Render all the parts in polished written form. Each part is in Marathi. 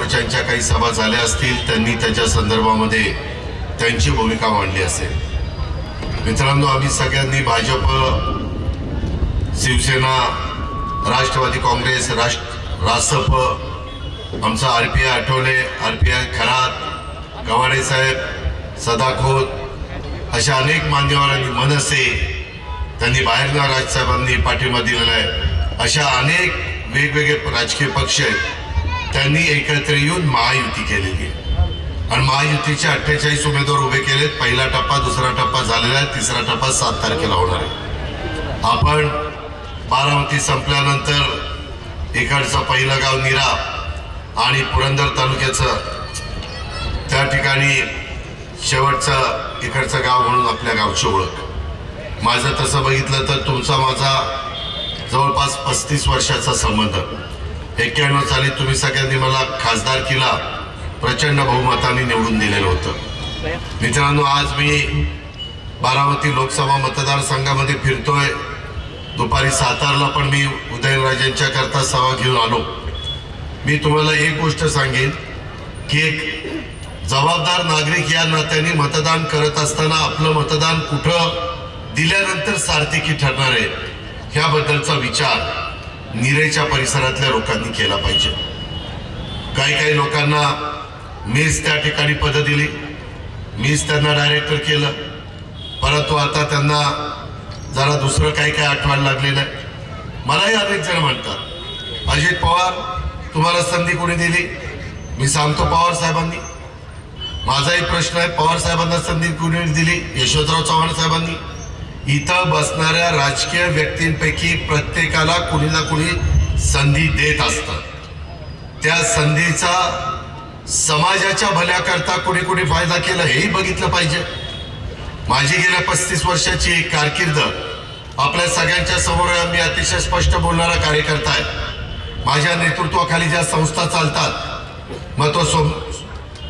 मोर्चांच्या काही सभा झाल्या असतील, त्यांनी त्याच्या संदर्भामध्ये त्यांची भूमिका मांडली असेल। मित्रांनो, आम्ही सगळ्यांनी भाजप, शिवसेना, राष्ट्रवादी काँग्रेस, रासप, आमचा RPI आठवले, RPI खरात, गवाडे साहेब, सदाखोत अशा अनेक मान्यवरांनी, मनसे त्यांनी बाहेरनं राजसाहेबांनी पाठिंबा दिलेला आहे। अशा अनेक वेगवेगळे राजकीय पक्ष आहेत, त्यांनी एकत्र येऊन महायुती केलेली आहे आणि महायुतीचे 48 उमेदवार उभे केलेत। पहिला टप्पा, दुसरा टप्पा झालेला आहे, तिसरा टप्पा 7 तारखेला होणार आहे। आपण बारामती संपल्यानंतर इकडचं पहिलं गाव नीरा आणि पुरंदर तालुक्याचं त्या ठिकाणी शेवटचं इकडचं गाव म्हणून आपल्या गावची ओळख। माझं तसं बघितलं तर तुमचा माझा जवळपास 35 वर्षाचा संबंध। 91 साली तुम्ही सगळ्यांनी मला खासदारकीला प्रचंड बहुमताने निवडून दिलेलं होतं। मित्रांनो, आज मी बारामती लोकसभा मतदारसंघामध्ये फिरतोय। दुपारी सातारला पण मी उदयनराजेंच्या करता सभा घेऊन आलो। मी तुम्हाला एक गोष्ट सांगेन की एक जबाबदार नागरिक या नात्याने मतदान करत असताना आपलं मतदान कुठं दिल्यानंतर सार्थकी ठरणार आहे ह्याबद्दलचा विचार निरेच्या परिसरातल्या लोकांनी केला पाहिजे। काही लोकांना मीच त्या ठिकाणी पद दिली, मीच त्यांना डायरेक्टर केलं, परंतु आता त्यांना जरा दुसरं काही आठवायला लागलेलं आहे। मलाही अनेक जण म्हणतात, अजित पवार तुम्हाला संधी कोणी दिली? मी सांगतो, पवार साहेबांनी। माझाही प्रश्न आहे, पवार साहेबांना संधी कोणी दिली? यशवंतराव चव्हाण साहेबांनी। इथं बसणाऱ्या राजकीय व्यक्तींपैकी प्रत्येकाला कुणी ना कुणी संधी देत असतात। त्या संधीचा समाजाच्या भल्याकरता कुणी कुणी फायदा केला हेही बघितलं पाहिजे। माझी गेल्या 35 वर्षाची एक कारकीर्द आपल्या सगळ्यांच्या समोर आहे। मी अतिशय स्पष्ट बोलणारा कार्यकर्ता आहे। माझ्या नेतृत्वाखाली ज्या संस्था चालतात, मग तो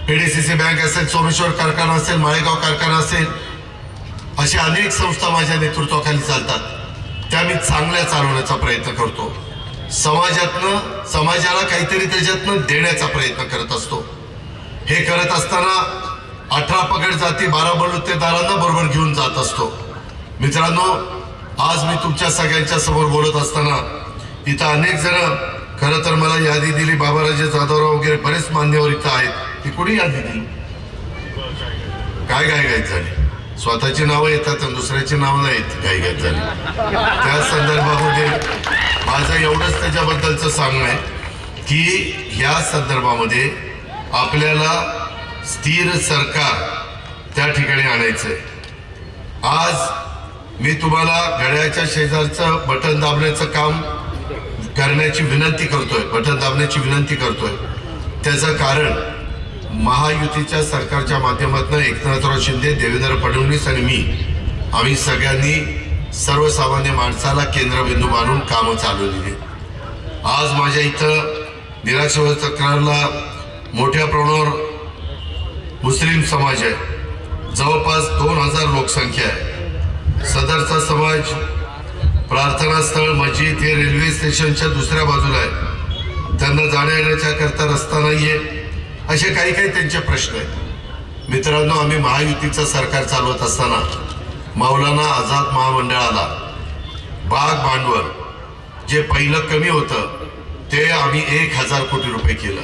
PDCC बँक असेल, सोमेश्वर कारखाना असेल, माळेगाव कारखाना असेल, अशा अनेक संस्था माझ्या नेतृत्वाखाली चालतात। त्या मी चांगल्या चालवण्याचा प्रयत्न करतो। समाजाला काहीतरी त्याच्यातनं देण्याचा प्रयत्न करत असतो। हे करत असताना 18 पगड जाती 12 बलुतेदारांना बरोबर घेऊन जात असतो। मित्रांनो, आज मी तुमच्या सगळ्यांच्या समोर बोलत असताना इथं अनेक जण, खरं तर मला यादी दिली, बाबाराजे जाधवराव वगैरे बरेच मान्यवर इथं आहेत, ती कुणी यादी दिली? काय झाली? स्वतःची नावं येतात आणि दुसऱ्याची नावं नाही येत, काय झाली? त्या संदर्भामध्ये माझं एवढंच त्याच्याबद्दलचं सांगणं आहे की या संदर्भामध्ये आपल्याला स्थिर सरकार त्या ठिकाणी आणायचंय। आज मी तुम्हाला घड्याळाच्या शेजारचं बटन दाबण्याचं काम करण्याची विनंती करतोय। त्याचं कारण महायुतीच्या सरकारच्या माध्यमातून एकनाथराव शिंदे, देवेंद्र फडणवीस आणि आम्ही सगळ्यांनी सर्वसामान्य माणसाला केंद्रबिंदू मानून कामं चालवलेली। आज माझ्या इथं निराश्रय तक्रारला मोठ्या प्रमाणावर मुस्लिम समाज आहे, जवळपास 2000 लोकसंख्या आहे। सदरचा समाज प्रार्थना स्थळ, मस्जिद हे रेल्वे स्टेशनच्या दुसऱ्या बाजूला आहे, त्यांना जाण्या येण्याच्या करता रस्ता नाहीये, असे काही त्यांचे प्रश्न आहेत। मित्रांनो, आम्ही महायुतीचं सरकार चालवत असताना मौलाना आझाद महामंडळाला बाग भांडवल जे पहिलं कमी होतं ते आम्ही 1000 कोटी रुपये केलं।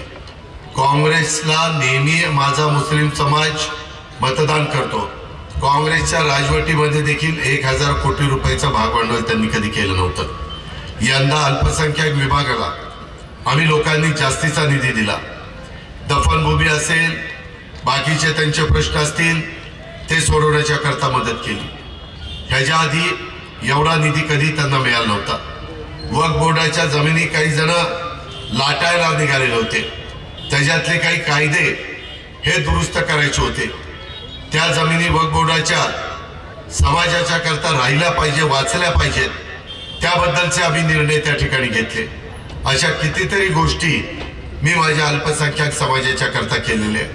काँग्रेसला नेहमी माझा मुस्लिम समाज मतदान करतो। काँग्रेसच्या राजवटीमध्ये देखील 1000 कोटी रुपयाचं भागभांडवल त्यांनी कधी केलं नव्हतं। यंदा अल्पसंख्याक विभागाला आम्ही लोकांनी जास्तीचा निधी दिला। दफनभूमी असेल, बाकीचे त्यांचे प्रश्न असतील, ते सोडवण्याच्या करता मदत केली। ह्याच्या आधी एवढा निधी कधी त्यांना मिळाला नव्हता। वक्फ बोर्डाच्या जमिनी काही जण लाटायला निघालेले होते, त्याच्यातले काही कायदे हे दुरुस्त करायचे होते। त्या जमिनी वक्फ बोर्डाच्या समाजाच्या करता राहिल्या पाहिजे, वाचल्या पाहिजेत, त्याबद्दलचे आम्ही निर्णय त्या ठिकाणी घेतले। अशा कितीतरी गोष्टी मी माझ्या अल्पसंख्याक समाजाच्या करता केलेल्या।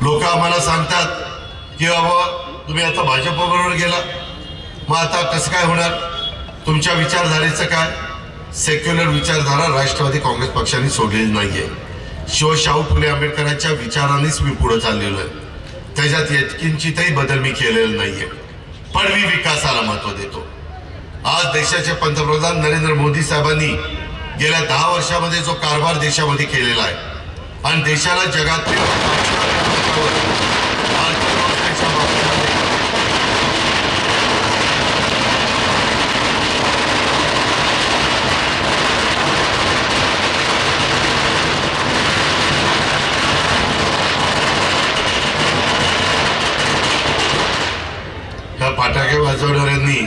लोक आम्हाला सांगतात की बाबा तुम्ही आता भाजपबरोबर गेला, मग आता कसं काय होणार? तुमच्या विचारधारेचं काय? सेक्युलर विचारधारा राष्ट्रवादी काँग्रेस पक्षाने सोडलेली नाहीये। शाहू फुले आंबेडकरांच्या विचारांनीच मी पुढे चाललेलो आहे. त्याच्यात किंचितही बदल मी केलेला नाहीये. पण मी विकासाला महत्व देतो. आज देशाचे पंतप्रधान नरेंद्र मोदी साहेबांनी गेल्या 10 वर्षामध्ये जो कारभार देशामध्ये केलेला आहे आणि देशाला जगातील फटाके वाजवणाऱ्यांनी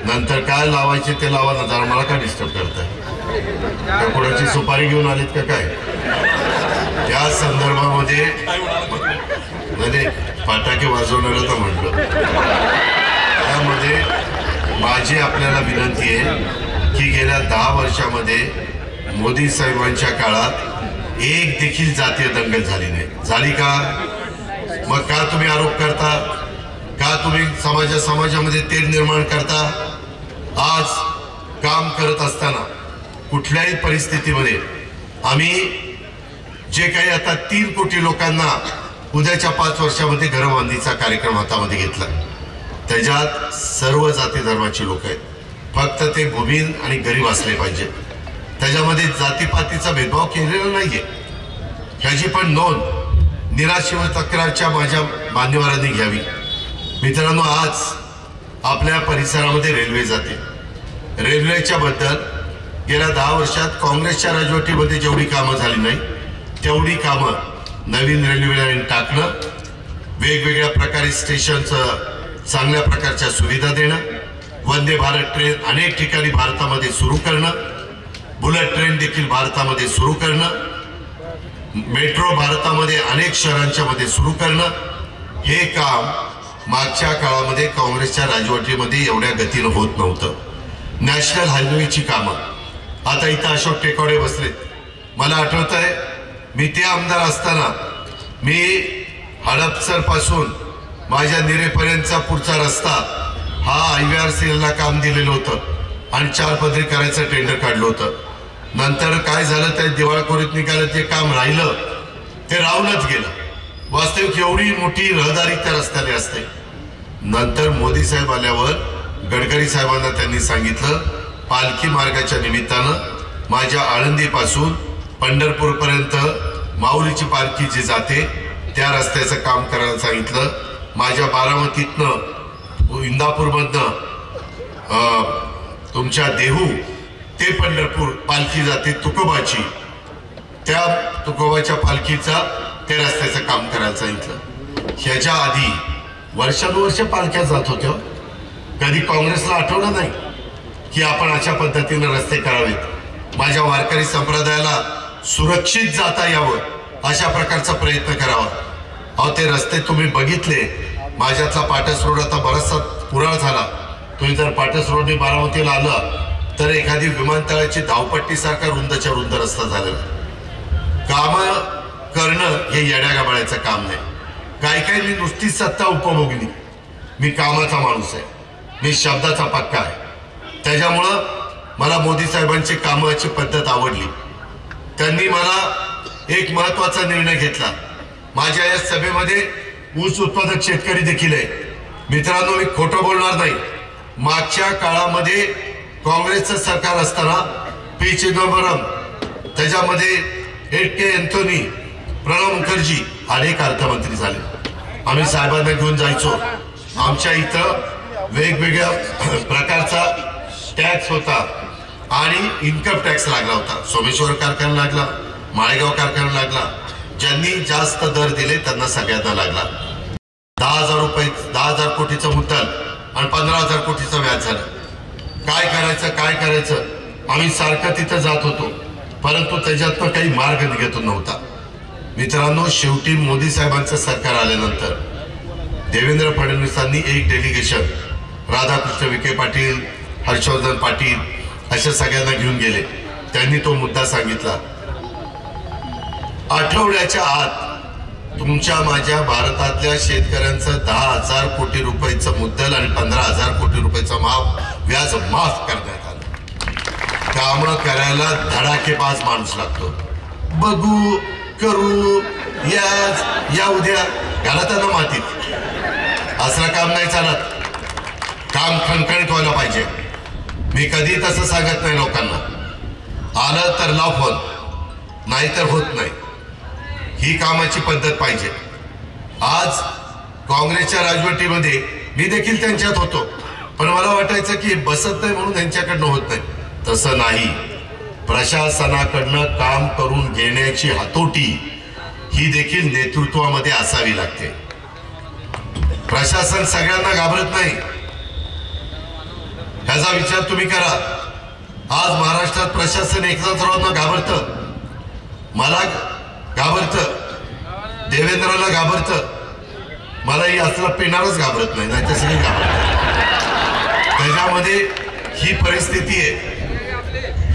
नंतर काय लावायचे ते लावा ना, जरा मला काय डिस्टर्ब करताय? कोणाची सुपारी घेऊन आलीत का काय? या संदर्भामध्ये म्हणजे फटाके वाजवणारं तर म्हटलं. त्यामध्ये माझी आपल्याला विनंती आहे की गेल्या 10 वर्षामध्ये मोदी साहेबांच्या काळात एक देखील जातीय दंगल झाली नाही. झाली का? मग का तुम्ही आरोप करता? का तुम्ही समाजामध्ये तेढ निर्माण करता? आज काम करत असताना कुठल्याही परिस्थितीमध्ये आम्ही जे काही आता 3 कोटी लोकांना उद्याच्या 5 वर्षामध्ये घरबांधीचा कार्यक्रम हातामध्ये घेतला. त्याच्यात सर्व जाती धर्माची लोक आहेत. फक्त ते भूमीन आणि गरीब असले पाहिजे. त्याच्यामध्ये जातीपातीचा भेदभाव केलेला नाहीये. ह्याची पण नोंद निराशी व तक्रारच्या माझ्या मान्यवरांनी घ्यावी. मित्रांनो, आज आपल्या परिसरामध्ये रेल्वे जाते. रेल्वेच्या बद्दल गेल्या 10 वर्षात काँग्रेसच्या राजवटीमध्ये जेवढी कामं झाली नाही तेवढी कामं नवीन रेल्वे लाईन टाकणं, वेगवेगळ्या प्रकारे स्टेशनचं चांगल्या प्रकारच्या सुविधा देणं, वंदे भारत ट्रेन अनेक ठिकाणी भारतामध्ये सुरू करणं, बुलेट ट्रेन देखील भारतामध्ये सुरू करणं, मेट्रो भारतामध्ये अनेक शहरांच्या मध्ये सुरू करणं, हे काम मागच्या काळामध्ये काँग्रेसच्या राजवटीमध्ये एवढ्या गतीनं होत नव्हतं. नॅशनल हायवेची कामं आता इथं अशोक टेकवाडे बसलेत. मला आठवत आहे मी ते आमदार असताना मी हडपसर पासून माझ्या निरेपर्यंतचा पुढचा रस्ता हा IVRCLला काम दिलेलं होतं आणि 4 पदरी करायचं टेंडर काढलं होतं. नंतर काय झालं, त्या दिवाळखोरीत निघालं, ते काम राहिलं, ते राहूनच गेलं. वास्तविक एवढी मोठी रहदारी त्या रस्त्याने असते. नंतर मोदी साहेब आल्यावर गडकरी साहेबांना त्यांनी सांगितलं पालखी मार्गाच्या निमित्तानं माझ्या आळंदीपासून पंढरपूरपर्यंत माऊलीची पालखी जी जाते त्या रस्त्याचं काम करायला सांगितलं. माझ्या बारामतीतनं इंदापूरमधनं तुमच्या देहू ते पंढरपूर पालखी जाते तुकोबाची, त्या तुकोबाच्या पालखीचा त्या रस्त्याचं काम करायला सांगितलं. ह्याच्या आधी वर्षानुवर्ष पालख्या जात होत्या. कधी काँग्रेसला आठवलं नाही की आपण अशा पद्धतीने रस्ते करावेत, माझ्या वारकरी संप्रदायाला सुरक्षित जाता यावं अशा प्रकारचा प्रयत्न करावा. अहो, ते रस्ते तुम्ही बघितले. माझ्यातला पाटस रोड आता बराचसा पुराळ झाला. तुम्ही जर पाटस रोडने बारामतीला आलं तर एखादी विमानतळाची धावपट्टीसारखा रुंदच्या रुंद रस्ता झालेला. काम करणं हे येड्यागाबाळ्याचं काम नाही. काही मी नुसती सत्ता उपभोगली. मी कामाचा माणूस आहे, मी शब्दाचा पक्का आहे. त्याच्यामुळं मला मोदी साहेबांची कामाची पद्धत आवडली. त्यांनी मला एक महत्वाचा निर्णय घेतला. माझ्या या सभेमध्ये ऊस उत्पादक शेतकरी देखील आहे. मित्रांनो, मी खोटं बोलणार नाही. मागच्या काळामध्ये काँग्रेसचं सरकार असताना पी चिदंबरम, त्याच्यामध्ये एटके अँथोनी, प्रणव मुखर्जी अनेक अर्थमंत्री झाले. आम्ही साहेबांना घेऊन जायचो. आमच्या इथं वेगवेगळ्या प्रकारचा टॅक्स होता आणि इन्कम टॅक्स लागला होता. सोमेश्वर कारखाना लागला, माळेगाव कारखाना लागला. ज्यांनी जास्त दर दिले त्यांना सगळ्यांना लागला. 10,000 रुपये, 10,000 कोटीचा मुद्दल आणि 15,000 कोटीचं व्याज झालं. काय करायचं आम्ही सारखं तिथं जात होतो, परंतु त्याच्यातनं काही मार्ग निघत नव्हता. मित्रांनो, शेवटी मोदी साहेबांचं सरकार आल्यानंतर देवेंद्र फडणवीसांनी एक डेलिगेशन राधाकृष्ण विखे पाटील, हर्षवर्धन पाटील अशा सगळ्यांना घेऊन गेले. त्यांनी तो मुद्दा सांगितला, आठवड्याच्या आत तुमच्या माझ्या भारतातल्या शेतकऱ्यांचं 10,000 कोटी रुपयाचं मुद्दल आणि 15,000 कोटी रुपयाचं व्याज माफ करण्यात आलं. काम करायला धडाकेबाज माणूस लागतो. बघू करू, या उद्या घालत ना मातीत. असलं काम नाही चालत. काम खणखणीत व्हायला पाहिजे. मी कधी तसं सांगत नाही लोकांना. आलं तर लाव फोन, नाहीतर होत नाही. ही कामाची पद्धत पाहिजे. आज काँग्रेसच्या राजवटीमध्ये मी देखील त्यांच्यात होतो, पण मला वाटायचं की बसत नाही म्हणून त्यांच्याकडनं होत नाही. तसं नाही. प्रशासनाकडनं काम करून घेण्याची हातोटी ही देखील नेतृत्वामध्ये असावी लागते. प्रशासन सगळ्यांना घाबरत नाही, ह्याचा विचार तुम्ही करा. आज महाराष्ट्रात प्रशासन एकनाथरावांना घाबरतं, मला घाबरतं, देवेंद्रला घाबरतं. मलाही असला पेणारच घाबरत नाही, नाही तर सगळी घाबरत. त्याच्यामध्ये ही परिस्थिती आहे.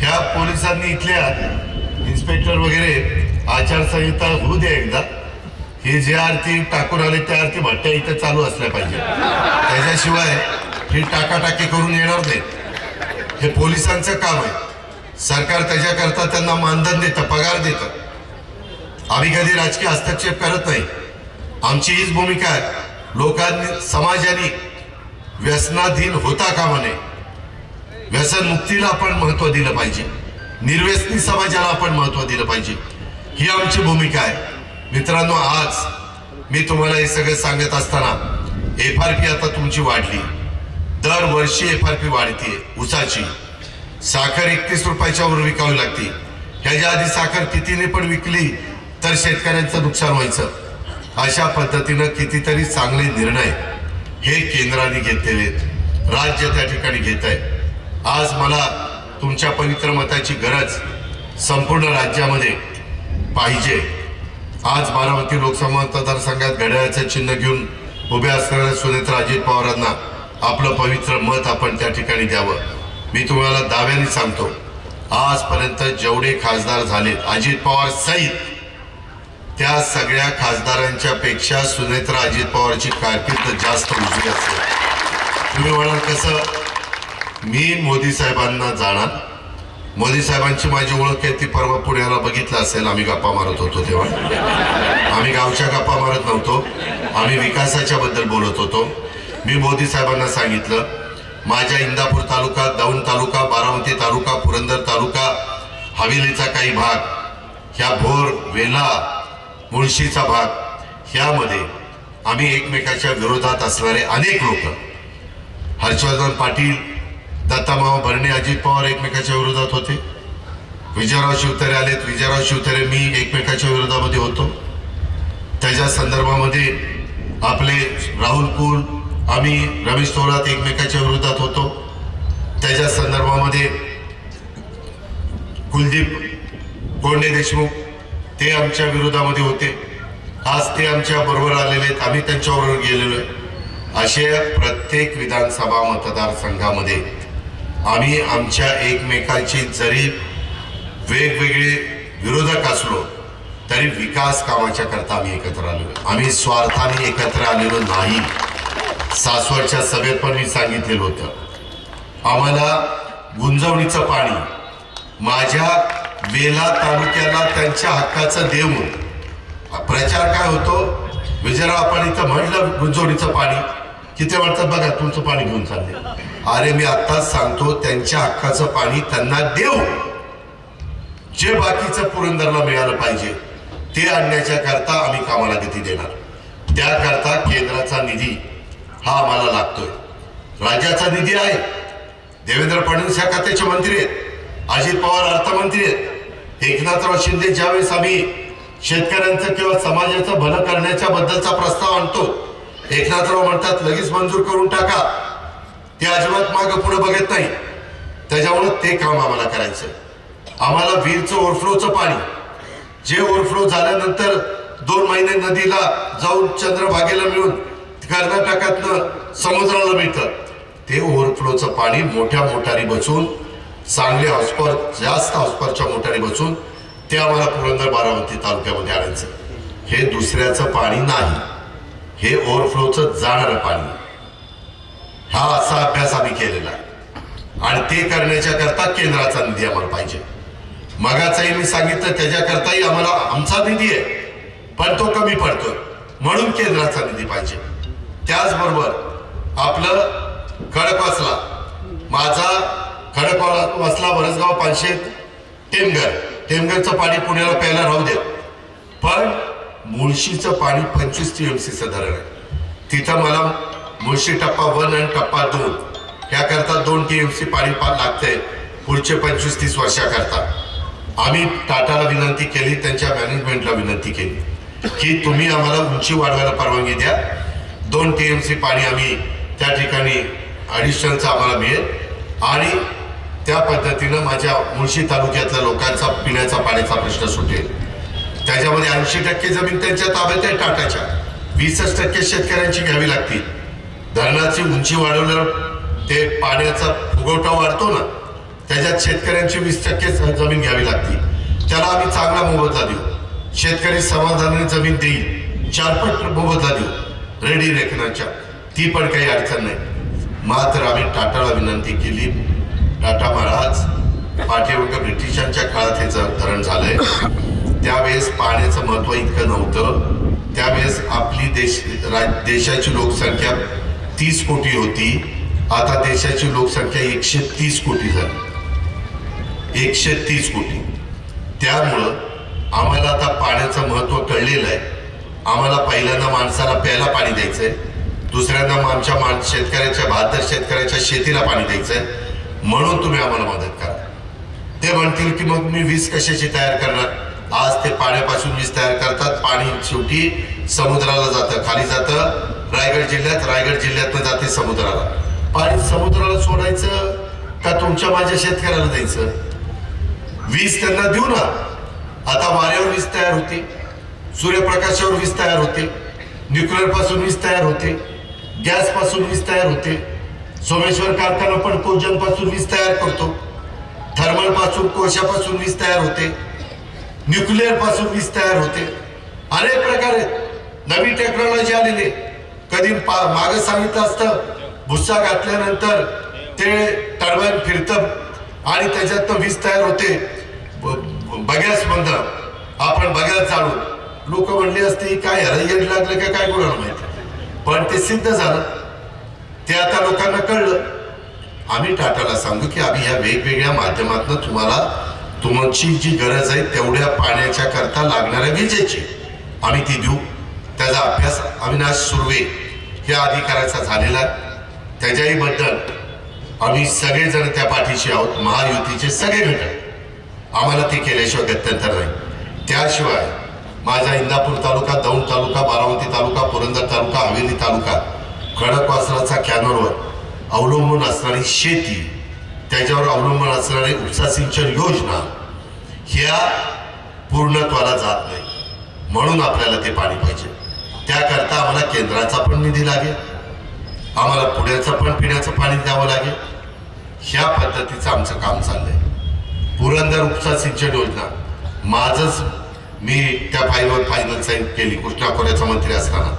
ह्या पोलिसांनी इथल्या इन्स्पेक्टर वगैरे आचारसंहिता होऊ द्या एकदा. हे जे आरती टाकून आले त्या आरती भट्ट्या इथं चालू असल्या पाहिजे. त्याच्याशिवाय ही टाकाटाकी करून येणार नाही. हे पोलिसांचं काम आहे. सरकार त्याच्याकरता त्यांना मानधन देतं, पगार देतं. आम्ही कधी राजकीय हस्तक्षेप करत नाही. आमची हीच भूमिका आहे. लोकांनी, समाजाने व्यसनाधीन होता कामा नये. व्यसन मुक्तीला आपण महत्व दिलं पाहिजे. निर्व्यसनी समाजाला आपण महत्व दिलं पाहिजे. ही आमची भूमिका आहे. मित्रांनो, आज मी तुम्हाला हे सगळं सांगत असताना FRP आता तुमची वाढली. दरवर्षी FRP वाढते. ऊसाची साखर 31 रुपयाच्या वर विकावी लागते. ह्याच्या आधी साखर कितीने पण विकली तर शेतकऱ्यांचं नुकसान व्हायचं. अशा पद्धतीनं कितीतरी चांगले निर्णय हे केंद्राने घेतलेले, राज्य त्या ठिकाणी घेत आहे. आज मला तुमच्या पवित्र मताची गरज संपूर्ण राज्यामध्ये पाहिजे. आज बारामती लोकसभा मतदारसंघात घड्याळाचं चिन्ह घेऊन उभे असणाऱ्या सुनेत्रा अजित पवारांना आपलं पवित्र मत आपण त्या ठिकाणी द्यावं. मी तुम्हाला दाव्याने सांगतो, आजपर्यंत जेवढे खासदार झालेत अजित पवार सहित, त्या सगळ्या खासदारांच्या पेक्षा सुनेत्रा अजित पवारची कारकीर्द जास्त उजवी असेल. तुम्ही म्हणाल कसं? मी मोदी साहेबांना जाणार. मोदी साहेबांची माझी ओळख आहे ती परवा पुण्याला बघितलं असेल. आम्ही गप्पा मारत होतो तेव्हा. आम्ही गावच्या गप्पा मारत नव्हतो, आम्ही विकासाच्या बद्दल बोलत होतो. मी मोदी साहेबांना सांगितलं, माझ्या इंदापूर तालुका, दौंड तालुका, बारामती तालुका, पुरंदर तालुका, हवेलीचा काही भाग, ह्या भोर, वेला, मुळशीचा भाग, ह्यामध्ये आम्ही एकमेकाच्या विरोधात असणारे अनेक लोक, हर्षवर्धन पाटील, दत्तामाव भरणे, अजित पवार एकमेकाच्या विरोधात होते. विजयराव शिवतारे आलेत, विजयराव शिवतारे, मी एकमेकाच्या विरोधामध्ये होतो. त्याच्या संदर्भामध्ये आपले राहुल कुल, आम्ही रमेश थोरात एकमेकाच्या विरोधात होतो. त्याच्या संदर्भामध्ये कुलदीप कोंडे देशमुख ते आमच्या विरोधामध्ये होते. आज ते आमच्या बरोबर आलेले आहेत, आम्ही त्यांच्याबरोबर गेलेलो आहे. अशा प्रत्येक विधानसभा मतदारसंघामध्ये आम्ही आमच्या एकमेकांची जरी वेगवेगळे विरोधक असलो तरी विकास कामाच्या करता आम्ही एकत्र आलेलो. आम्ही स्वार्थाने एकत्र आलेलो नाही. सासवडच्या सभेत पण मी सांगितलेलं होतं, आम्हाला गुंजवणीचं पाणी माझ्या वेला तालुक्याला त्यांच्या हक्काचं देऊन प्रचार काय होतो, विजयराव आपण इथं म्हणलं गुंजवणीचं पाणी, किती म्हणतात बघा तुमचं पाणी घेऊन चालले. अरे मी आत्ताच सांगतो, त्यांच्या हक्काचं पाणी त्यांना देऊ. जे बाकीचं पुरंदरला मिळालं पाहिजे ते आणण्याच्या करता आम्ही कामाला गती देणार. त्याकरता केंद्राचा निधी हा आम्हाला लागतोय. राज्याचा निधी आहे. देवेंद्र फडणवीस या खात्याचे मंत्री आहेत, अजित पवार अर्थमंत्री आहेत. एकनाथराव शिंदे ज्यावेळेस आम्ही शेतकऱ्यांचं किंवा समाजाचं भलं करण्याच्या बद्दलचा प्रस्ताव आणतो, एकनाथराव म्हणतात लगेच मंजूर करून टाका. ते अजिबात मागं पुढे बघत नाही. त्याच्यामुळे ते काम आम्हाला करायचं. आम्हाला वीरचं ओव्हरफ्लोचं पाणी, जे ओव्हरफ्लो झाल्यानंतर 2 महिने नदीला जाऊन चंद्रभागेला मिळून कर्नाटकातनं समुद्राला मिळतं, ते ओव्हरफ्लोचं पाणी मोठ्या मोटारी बसून, चांगले हॉस्पर, जास्त हॉस्परच्या मोटारी बसून ते आम्हाला पुरंदर बारामती तालुक्यामध्ये आणायचं. हे दुसऱ्याचं पाणी नाही, हे ओव्हरफ्लोचं जाणारं पाणी. हा असा अभ्यास आम्ही केलेला आहे आणि ते करण्याच्या करता केंद्राचा निधी आम्हाला पाहिजे. मगाचाही मी सांगितलं त्याच्याकरताही आम्हाला आमचा निधी आहे, पण तो कमी पडतोय, म्हणून केंद्राचा निधी पाहिजे. त्याचबरोबर आपलं खडकवासला, माझा खडकवासला वरसगाव पानशेत टेमघरचं पाणी पुण्याला प्यायला राहू दे, पण मुळशीचं पाणी 25 TMCचं धरण आहे. तिथं मला मुळशी टप्पा 1 आणि टप्पा 2 याकरता 2 TMC पाणी लागतंय पुढचे 25-30 वर्षाकरता. आम्ही टाटाला विनंती केली, त्यांच्या मॅनेजमेंटला विनंती केली की तुम्ही आम्हाला उंची वाढवायला परवानगी द्या. 2 TMC पाणी आम्ही त्या ठिकाणी ॲडिशनलचं आम्हाला मिळेल आणि त्या पद्धतीनं माझ्या मुळशी तालुक्यातल्या लोकांचा पिण्याचा पाण्याचा प्रश्न सुटेल. त्याच्यामध्ये 80% जमीन त्यांच्या ताब्यात आहे टाटाच्या, 20% शेतकऱ्यांची घ्यावी लागते. धरणाची उंची वाढवल्यावर ते पाण्याचा फुगवटा वाढतो ना, त्याच्यात शेतकऱ्यांची 20% जमीन घ्यावी लागते. त्याला आम्ही चांगला मोबदला देऊ, शेतकरी समाधानाने जमीन देईल, 4 पट मोबदला देऊ रेडी रेखनाच्या, ती पण काही अडचण नाही. मात्र आम्ही टाटाला विनंती केली, टाटा महाराज पाठीमागे ब्रिटिशांच्या काळात हे धरण झालंय, त्यावेळेस पाण्याचं महत्व इतकं नव्हतं. त्यावेळेस आपली देशाची लोकसंख्या 30 कोटी होती, आता देशाची लोकसंख्या 130 कोटी झाली, 130 कोटी. त्यामुळं आम्हाला आता पाण्याचं महत्व कळलेलं आहे. आम्हाला पहिल्यांदा माणसाला प्यायला पाणी द्यायचंय, दुसऱ्यांदा आमच्या शेतकऱ्याच्या 72 शेतकऱ्याच्या शेतीला पाणी द्यायचंय, म्हणून तुम्ही आम्हाला मदत करा. ते म्हणतील की मग मी वीज कशाची तयार करणार. आज ते पाण्यापासून वीज तयार करतात, पाणी शेवटी समुद्राला जातं, खाली जातं रायगड जिल्ह्यातनं जाते समुद्राला. पाणी समुद्राला सोडायचं का तुमच्या माझ्या शेतकऱ्याला द्यायचं. वीज त्यांना देऊ ना. आता वाऱ्यावर वीज तयार होते, सूर्यप्रकाशावर वीज तयार होते, न्यूक्लिअर पासून वीज तयार होते, गॅस पासून वीज तयार होते. सोमेश्वर कारखाना पण कोजन पासून वीज तयार करतो, थर्मल पासून कोळशापासून वीज तयार होते, न्यूक्लिअर पासून वीज तयार होते. अनेक प्रकारे नवी टेक्नॉलॉजी आलेली. कधी मागे सांगितलं असतं भुस्सा घातल्यानंतर ते टर्बाईन फिरतं आणि त्याच्यातनं वीज तयार होते. बगॅस म्हणतं आपण बगॅस चालू, लोक म्हणले असते काय येड लागलं का काय कोणाला माहिती, पण ते सिद्ध झालं, ते आता लोकांना कळलं. आम्ही टाटाला सांगू की आम्ही ह्या वेगवेगळ्या माध्यमातून तुम्हाला तुमची जी गरज आहे तेवढ्या पाण्याच्या करता लागणाऱ्या विजेची आम्ही ती देऊ. त्याचा अभ्यास अविनाश सुर्वे या अधिकाऱ्याचा झालेला, त्याच्याही बद्दल आम्ही सगळेजण त्या पाठीशी आहोत, महायुतीचे सगळे घटक. आम्हाला ते केल्याशिवाय गत्यंतर नाही. त्याशिवाय माझा इंदापूर तालुका, दौंड तालुका, बारामती तालुका, पुरंदर तालुका, हवेली तालुका, खडकवासलाचा कॅनलवर अवलंबून असणारी शेती, त्याच्यावर अवलंबून असणारी उपसा सिंचन योजना ह्या पूर्णत्वाला जात नाही, म्हणून आपल्याला ते पाणी पाहिजे. त्याकरता आम्हाला केंद्राचा पण निधी लागेल, आम्हाला पुण्याचं पण पिण्याचं पाणी द्यावं लागेल. ह्या पद्धतीचं आमचं काम चाललंय. पुरंदर उपसा सिंचन योजना माझंच, मी त्या फाईलवर फायनल साईन केली कृष्णा खोऱ्याचा मंत्री असताना.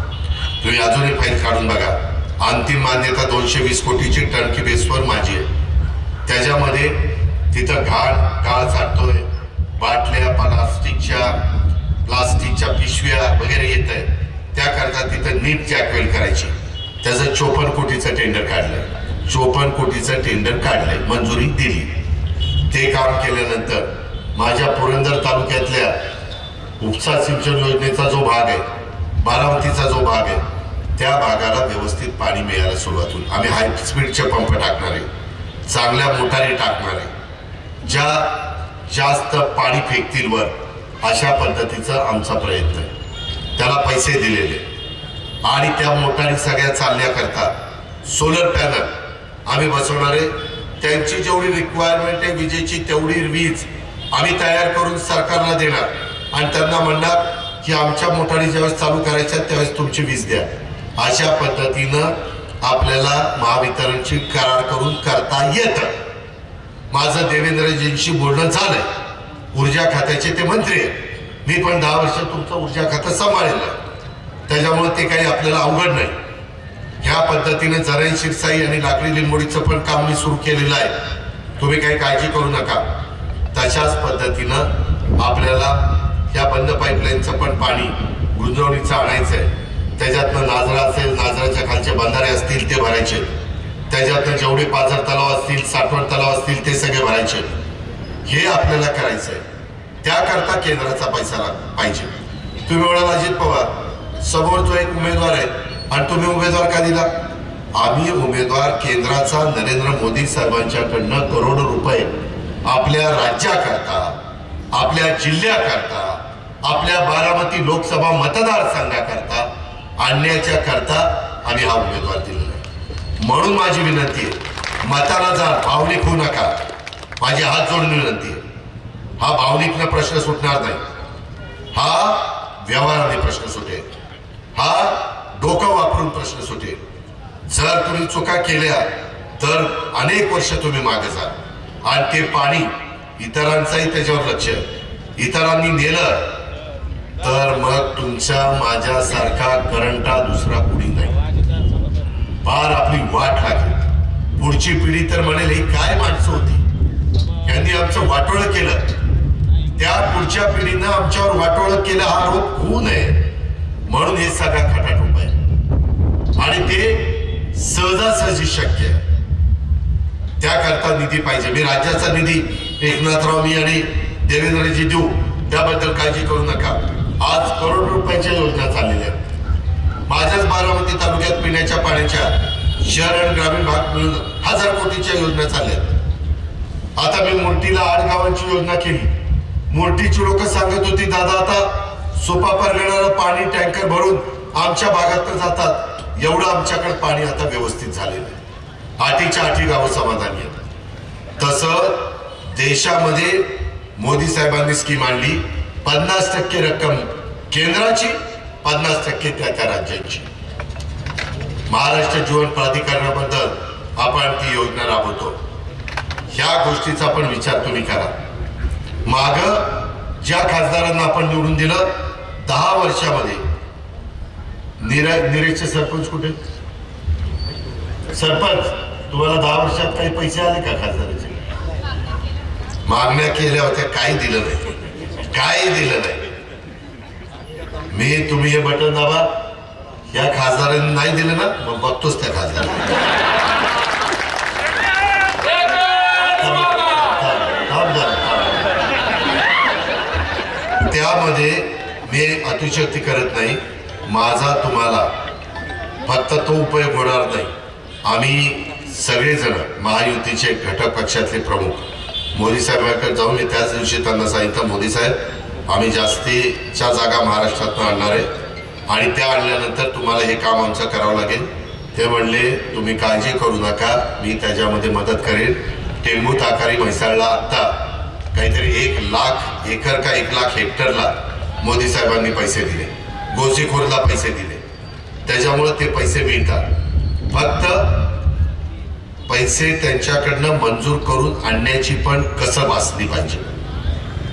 तुम्ही अजूनही फाईल काढून बघा. अंतिम मान्यता 220 कोटीची टर्की बेसवर माझी आहे. त्याच्यामध्ये तिथं गाळ साठतोय, बाटल्या प्लास्टिकच्या पिशव्या वगैरे येत आहे, त्याकरता तिथं नीट जॅकवेल करायची. त्याचं 54 कोटीचं टेंडर काढलंय, 54 कोटीचं टेंडर काढलंय, मंजुरी दिली. ते काम केल्यानंतर माझ्या पुरंदर तालुक्यातल्या उपसा सिंचन योजनेचा जो भाग आहे, बारामतीचा जो भाग आहे, त्या भागाला व्यवस्थित पाणी मिळायला सुरुवात होईल. आम्ही हाय स्पीडचे पंप टाकणार आहे, चांगल्या मोटारी टाकणार आहे, ज्या जास्त पाणी फेकतील वर, अशा पद्धतीचा आमचा प्रयत्न आहे. त्याला पैसे दिलेले आणि त्या मोटारी सगळ्या चालण्याकरता सोलर पॅनल आम्ही बसवणार आहे. त्यांची जेवढी रिक्वायरमेंट आहे विजेची तेवढी वीज आम्ही तयार करून सरकारला देणार आणि त्यांना म्हणणार की आमच्या मोटारी ज्यावेळेस चालू करायच्या त्यावेळेस तुमची वीज द्या. अशा पद्धतीनं आपल्याला महावितरणची करार करून करता येतं. माझं देवेंद्रजींशी बोलणं झालंय, ऊर्जा खात्याचे ते मंत्री आहेत. मी पण 10 वर्ष तुमचं ऊर्जा खातं सांभाळलेलं आहे, त्याच्यामुळे ते काही आपल्याला अवघड नाही. ह्या पद्धतीने जराई शिरसाई आणि लाकडी लिंबोडीचं पण काम मी सुरू केलेलं आहे. तुम्ही काही काळजी करू नका. तशाच पद्धतीनं आपल्याला या बंद पाईपलाईनचं पण पाणी गुंजवणीचं आणायचं आहे. त्याच्यातनं नाझरा असेल, नाझराच्या खालचे बंधारे असतील ते भरायचे. त्याच्यातनं जेवढे पाझर तलाव असतील, साठवण तलाव असतील ते सगळे भरायचे. हे आपल्याला करायचं आहे. त्याकरता केंद्राचा पैसा पाहिजे. तुम्ही म्हणाल अजित पवार समोर जो एक उमेदवार आहे आणि तुम्ही उमेदवार का दिला? आम्ही उमेदवार केंद्राचा नरेंद्र मोदी साहेबांच्याकडनं करोडो रुपये आपल्या राज्याकरता, आपल्या जिल्ह्याकरता, आपल्या बारामती लोकसभा मतदारसंघाकरता आणण्याच्या करता आम्ही हा उमेदवार दिलेला आहे. म्हणून माझी विनंती आहे, मताला जा, भावनिक होऊ नका. माझी हात जोडून विनंती आहे. हा भावनिकला प्रश्न सुटणार नाही. हा व्यवहाराने प्रश्न सुटेल. हा डोकं वापरून प्रश्न सुटेल. जर तुम्ही चुका केल्या तर अनेक वर्ष तुम्ही मागे जा आणि ते पाणी इतरांचाही त्याच्यावर लक्ष, इतरांनी नेलं तर मग तुमच्या माझ्यासारखा करंटा दुसरा कुणी नाही. पार आपली वाट लागेल. पुढची पिढी तर म्हणेल ही काय माणसं होती, यांनी आमचं वाटोळं केलं. त्या पुढच्या पिढीनं आमच्यावर वाटोळं केलं हा आरोप होऊ नये म्हणून हे सगळा खटाटोप आहे. आणि ते सहजासहजी शक्य आहे. त्याकरता निधी पाहिजे. मी राज्याचा निधी एकनाथराव मी आणि देवेंद्रजी देऊ, त्याबद्दल काळजी करू नका. आज करोड रुपयाच्या योजना चाललेल्या आहेत. माझ्याच बारामती तालुक्यात पिण्याच्या पाण्याच्या शहर आणि ग्रामीण भाग मिळून 1000 कोटीच्या योजना चालल्या. आता मी मुर्टीला 8 गावांची योजना केली. मुर्टीची लोक सांगत होती दादा आता सोपा परगणाला पाणी टँकर भरून आमच्या भागात जातात. एवढं आमच्याकडे पाणी आता व्यवस्थित झालेलं आहे. 8च्या 8 गावं समाधानी आहेत. तसं देशामध्ये मोदी साहेबांनी स्कीम आणली. 50% रक्कम केंद्राची, 50% त्या राज्यांची. महाराष्ट्र जीवन प्राधिकरणाबद्दल आपण ती योजना राबवतो. ह्या गोष्टीचा पण विचार तुम्ही करा. माग ज्या खासदारांना आपण निवडून दिलं 10 वर्षामध्ये निरेचे सरपंच कुठे? सरपंच तुम्हाला 10 वर्षात काही पैसे आले का खासदाराचे? मागण्या केल्या होत्या, काही दिलं नाही, काही दिलं नाही. मी तुम्ही हे बटन दाबा, या खासदारांनी नाही दिलं ना, मग बघतोच त्या खासदारांना. त्यामध्ये मी अतिशयोक्ती करत नाही. माझा तुम्हाला फक्त तो उपयोग होणार नाही. आम्ही सगळेजण महायुतीचे घटक पक्षातले प्रमुख मोदी साहेबांकडे जाऊन मी त्याच दिवशी त्यांना सांगितलं, मोदी साहेब आम्ही जास्तीच्या जागा महाराष्ट्रातून आणणार आहे आणि त्या आणल्यानंतर तुम्हाला हे काम आमचं करावं लागेल. ते म्हणले तुम्ही काळजी करू नका, मी त्याच्यामध्ये मदत करेन. टेंबू ताकारी म्हैसाळला आत्ता काहीतरी 1 लाख एकर का 1 लाख हेक्टरला मोदी साहेबांनी पैसे दिले. गोसीखोरला पैसे दिले. त्याच्यामुळे ते पैसे मिळतात. फक्त पैसे त्यांच्याकडनं मंजूर करून आणण्याची पण कसब असली पाहिजे.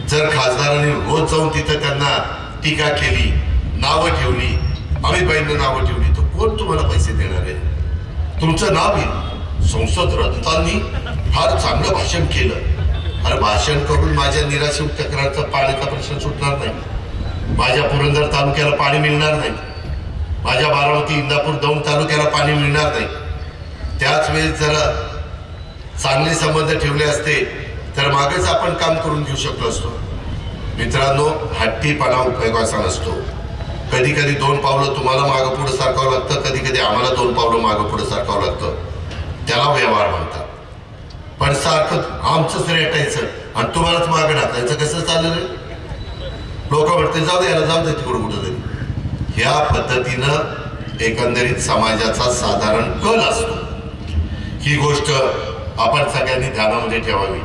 जर खासदारांनी रोज जाऊन तिथं त्यांना टीका केली, नावं ठेवली, अमितभाईंना नावं ठेवली, तर कोण तुम्हाला पैसे देणार आहे? तुमचं नाव येईल. संसद रत्नांनी फार चांगलं भाषण केलं. अरे भाषण करून माझ्या निराशी तक्रारचा पाण्याचा प्रश्न सुटणार नाही. माझ्या पुरंदर तालुक्याला पाणी मिळणार नाही. माझ्या बारामती इंदापूर दौंड तालुक्याला पाणी मिळणार नाही. त्याच वेळेस जरा चांगले संबंध ठेवले असते तर मागेच आपण काम करून घेऊ शकलो असतो. मित्रांनो, हट्टीपणा उपयोगाचा नसतो. कधी कधी 2 पावलं तुम्हाला मागं पुढं सारखावं लागतं, कधी कधी आम्हाला 2 पावलं मागं पुढं सारखावं लागतं. त्याला व्यवहार म्हणतात. पण सारखं आमचंच रेटायचं आणि तुम्हालाच मागं टाकायचं कसं चालेल? लोक म्हणते जाऊ दे, याला जाऊ दे तिकडं कुठं तरी. ह्या पद्धतीनं एकंदरीत समाजाचा साधारण कल असतो. ही गोष्ट आपण सगळ्यांनी ध्यानामध्ये ठेवावी.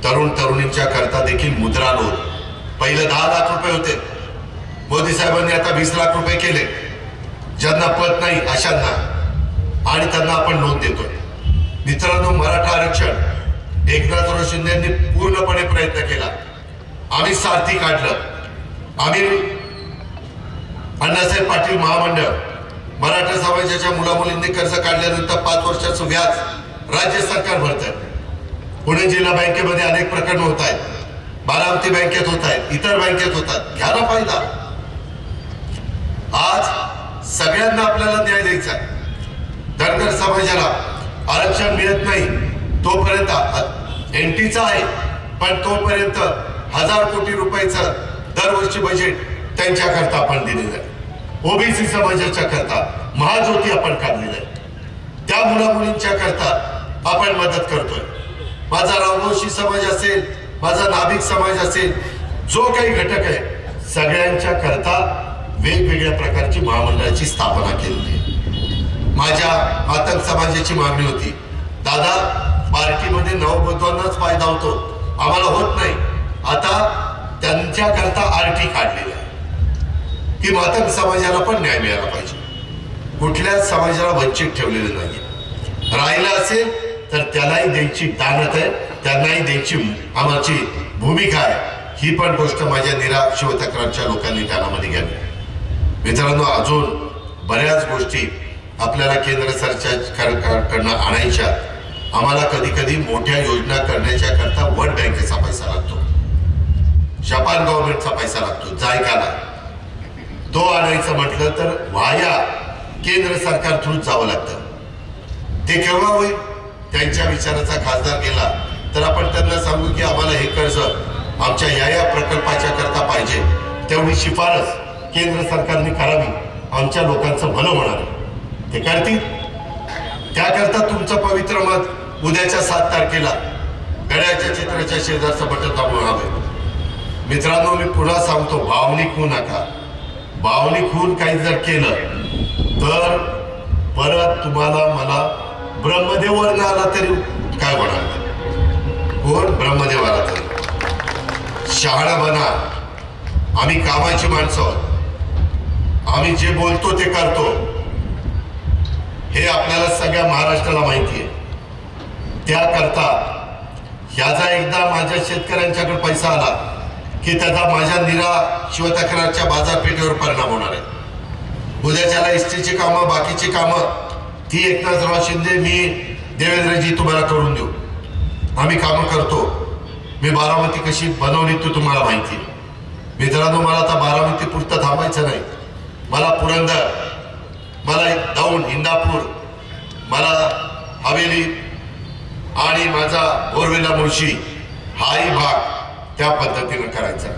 तरुण तरुणींच्या करता देखील मुद्रा लोन पहिलं 10 लाख रुपये होते. मोदी साहेबांनी आता 20 लाख रुपये केले. ज्यांना पत नाही अशांना, आणि त्यांना आपण लोन देतोय. मित्रांनो, मराठा आरक्षण एकनाथराव शिंदेंनी पूर्णपणे प्रयत्न केला. आम्ही सारथी काढलं. आम्ही अण्णासाहेब पाटील महामंडळ, मराठा समाजाच्या मुलामुलींनी कर्ज काढल्यानंतर 5 वर्षाचं व्याज राज्य सरकार भरत आहे. पुणे जिल्हा बँकेमध्ये अनेक प्रकरण होत आहेत. बारामती बँकेत होत आहेत, इतर बँकेत होतात, घ्या ना फायदा। आज सगळ्यांना आपल्याला न्याय द्यायचा। धनगर समाजाला आरक्षण मिळत नाही तोपर्यंत एनटीचा आहे, पण तोपर्यंत 1000 कोटी रुपयाचं दरवर्षी बजेट त्यांच्याकरता आपण दिलेलं आहे। ओबीसी समाजाच्या करता महाज्योती आपण काढलेलं आहे, त्या मुला मुलींच्या करता आपण मदत करतोय। माझा रामोशी समाज असेल, माझा नाभिक समाज असेल, जो काही घटक आहे सगळ्यांच्या करता वेगवेगळ्या प्रकारची महामंडळाची स्थापना केली आहे। माझ्या मातंग समाजाची मागणी होती, दादा पार्टीमध्ये नवबधवांनाच फायदा होतो, आम्हाला होत नाही। आता त्यांच्या करता आरटी काढलेला आहे की मातंग समाजाला पण न्याय मिळाला पाहिजे, कुठल्याच समाजाला वंचित ठेवलेलं नाही। राहिला असेल तर त्यालाही द्यायची दानत आहे, त्यांनाही द्यायची आमची भूमिका आहे। ही पण गोष्ट माझ्या निरा शिवतक्रारच्या लोकांनी ध्यानामध्ये घ्यावी। मित्रांनो, अजून बऱ्याच गोष्टी आपल्याला केंद्र सरकारकडनं आणायच्या। आम्हाला कधी कधी मोठ्या योजना करण्याच्या करता वर्ल्ड बँकेचा पैसा लागतो, जपान गव्हर्नमेंटचा पैसा लागतो जायकाला। तो आणायचं म्हटलं तर व्हाया केंद्र सरकार थ्रू जावं लागतं। ते केव्हा होईल? त्यांच्या विचाराचा खासदार गेला तर आपण त्यांना सांगू की आम्हाला हे कर्ज आमच्या या प्रकल्पाच्या करता पाहिजे, तेवढी शिफारस केंद्र सरकारने करावी, आमच्या लोकांचं भलं होणार। ते करतील, त्याकरता तुमचं पवित्र मत उद्याच्या 7 तारखेला गड्याच्या चित्राच्या शेजारचं बटन दाबून हवं। मित्रांनो, मी पुन्हा सांगतो, भावनिक होऊ नका। भावनिक होऊन काही जर केलं तर परत तुम्हाला मला ब्रह्मदेवावर आला तरी काय होणार? कोण ब्रह्मदेव आला तरी शहाणा बना। आम्ही कामाची माणसं आहोत, आम्ही जे बोलतो ते करतो, हे आपल्याला सगळ्या महाराष्ट्राला माहिती आहे। त्याकरता ह्याचा एकदा माझ्या शेतकऱ्यांच्याकडे पैसा आला की त्याचा माझ्या निरा शिवतक्रारच्या बाजारपेठेवर परिणाम होणार आहे। उद्याच्याला एसटीची कामं, बाकीची कामं ती एकनाथराव शिंदे, मी, देवेंद्रजी तुम्हाला करून देऊ। आम्ही कामं करतो। मी बारामती कशी बनवली तो तुम्हाला माहिती आहे। मित्रांनो, मला आता बारामती पुरतं थांबायचं नाही, मला पुरंदर, मला दौंड, इंदापूर, मला हवेली आणि माझा बोरवेला मुळशी हाही भाग त्या पद्धतीनं करायचा।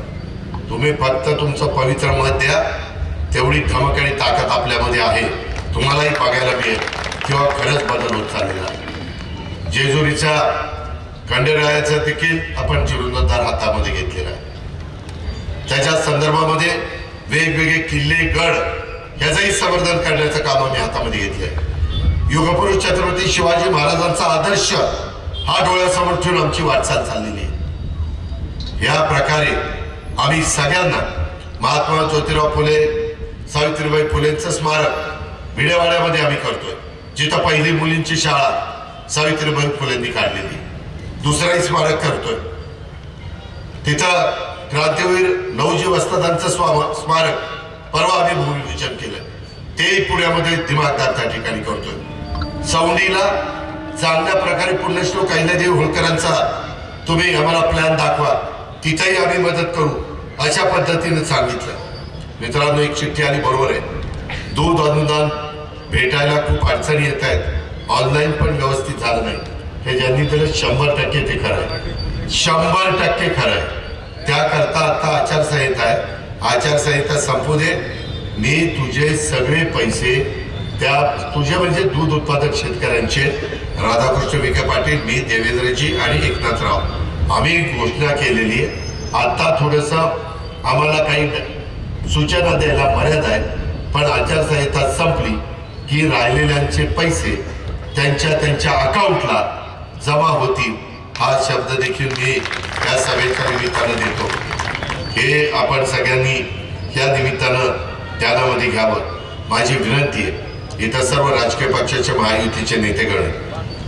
तुम्ही फक्त तुमचं पवित्र मत द्या, तेवढी धमक आणि ताकद आपल्यामध्ये आहे, तुम्हालाही बघायला मिळेल किंवा खरंच बदल होत चाललेला आहे। जेजुरीच्या खंडेरायाचं देखील आपण जीर्णोद्धार हातामध्ये घेतलेला आहे। त्याच्या संदर्भामध्ये वेगवेगळे किल्ले, गड याचंही संवर्धन करण्याचं काम आम्ही हातामध्ये घेतलंय। युगपुरुष छत्रपती शिवाजी महाराजांचा आदर्श हा डोळ्यासमोर ठेवून आमची वाटचाल चाललेली आहे। या प्रकारे आम्ही सगळ्यांना महात्मा ज्योतिराव फुले, सावित्रीबाई फुलेंचं स्मारक भिडेवाड्यामध्ये आम्ही करतोय, जिथं पहिली मुलींची शाळा सावित्रीबाई फुलेंनी काढलेली, दुसराही स्मारक करतोय। तिथं क्रांतीवीर नवजी वस्तादांचं स्मारक परवा आम्ही भूमिपूजन केलं, तेही पुण्यामध्ये दिमागदार त्या ठिकाणी करतोय। सौंडीला चांगल्या प्रकारे पुण्यश्लोक अहिल्यादेवी होळकरांचा तुम्ही आम्हाला प्लॅन दाखवा, तिथेही आम्ही मदत करू, अशा पद्धतीने सांगितलं। मित्रांनो, एक चिठ्ठी आली, बरोबर आहे, दूध अनुदान भेटायला खूप अडचणी येत आहेत, ऑनलाईन पण व्यवस्थित झालं नाही, हे ज्यांनी दिलं 100% ते खरं आहे, 100% खरं आहे। त्याकरता आता आचारसंहिता आहे, आचारसंहिता संपू दे, मी तुझे सगळे पैसे त्या तुझे म्हणजे दूध उत्पादक शेतकऱ्यांचे, राधाकृष्ण विखे पाटील, मी, देवेंद्रजी आणि एकनाथराव आम्ही घोषणा केलेली आहे। आता थोडंसं आम्हाला काही सूचना द्यायला मर्यादा आहे, पण आचारसंहिता संपली की राहिलेल्यांचे पैसे त्यांच्या अकाउंटला जमा होतील, हा शब्द देखील मी या सभेच्या निमित्तानं देतो। हे आपण सगळ्यांनी या निमित्तानं ध्यानामध्ये घ्यावं, माझी विनंती आहे। इथं सर्व राजकीय पक्षाचे, महायुतीचे नेतेगण,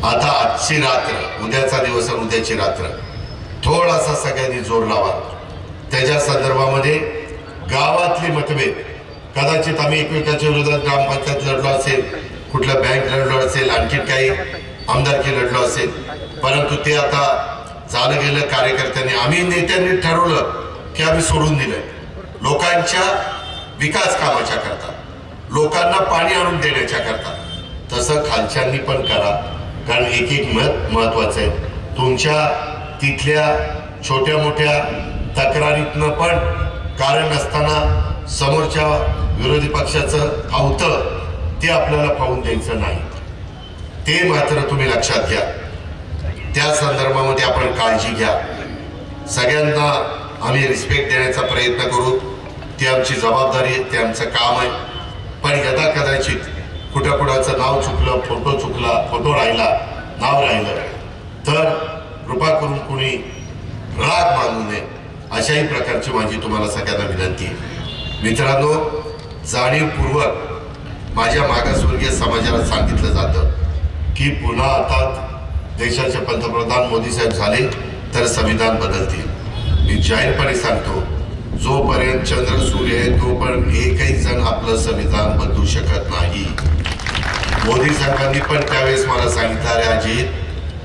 आता आजची रात्र, उद्याचा दिवस आणि उद्याची रात्र थोडासा सगळ्यांनी जोर लावा। त्याच्या संदर्भामध्ये गावातले मतभेद, कदाचित आम्ही एकमेकाच्या विरोधात ग्रामपंचायत लढलो असेल, कुठल्या बँक लढलो असेल, आणखी काही आमदारकी लढलो असेल, परंतु ते आता झालं गेलं कार्यकर्त्यांनी आम्ही नेत्यांनी ठरवलं की आम्ही सोडून दिलंय लोकांच्या विकास कामाच्या करता, लोकांना पाणी आणून देण्याच्या करता. तसं खालच्यांनी पण करा, कारण एक एक मत महत्वाचं आहे. तुमच्या तिथल्या छोट्या मोठ्या तक्रारीतनं पण कारण नसताना समोरच्या विरोधी पक्षाचं आवतं ते आपल्याला पाहून द्यायचं नाही. ते मात्र तुम्ही लक्षात घ्या. त्या संदर्भामध्ये आपण काळजी घ्या. सगळ्यांना आम्ही रिस्पेक्ट देण्याचा प्रयत्न करू. ती आमची जबाबदारी आहे, ते आमचं काम आहे. पण यदा कदाचित कुठं कुणाचं नाव चुकलं, फोटो चुकला, फोटो राहिला, नाव राहिलं तर कृपा करून कुणी राग मानू नये, अशाही प्रकारची माझी तुम्हाला सगळ्यांना विनंती आहे. मित्रांनो, जाणीवपूर्वक माझ्या मागासवर्गीय समाजाला सांगितलं जातं की पुन्हा आता देशाचे पंतप्रधान मोदी साहेब झाले तर संविधान बदलतील. मी जाहीरपणे सांगतो, जोपर्यंत चंद्र सूर्य आहे तोपर्यंत एकही जण आपलं संविधान बदलू शकत नाही. मोदी साहेबांनी पण त्यावेळेस मला सांगितलं, अरे अजित,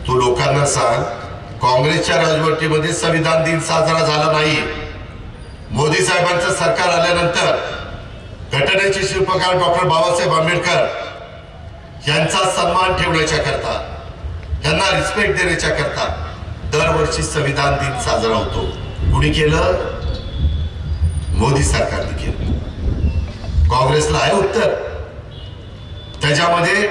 तू लोकांना सांग काँग्रेसच्या राजवटीमध्ये संविधान दिन साजरा झाला नाही. मोदी साहेबांचं सरकार आल्यानंतर घटनेचे शिल्पकार डॉक्टर बाबासाहेब आंबेडकर यांचा सन्मान ठेवण्याच्या करता, यांना रिस्पेक्ट देण्याच्या करता दरवर्षी संविधान दिन साजरा होतो. कुणी केलं? मोदी सरकारने केलं. काँग्रेसला आहे उत्तर. त्याच्यामध्ये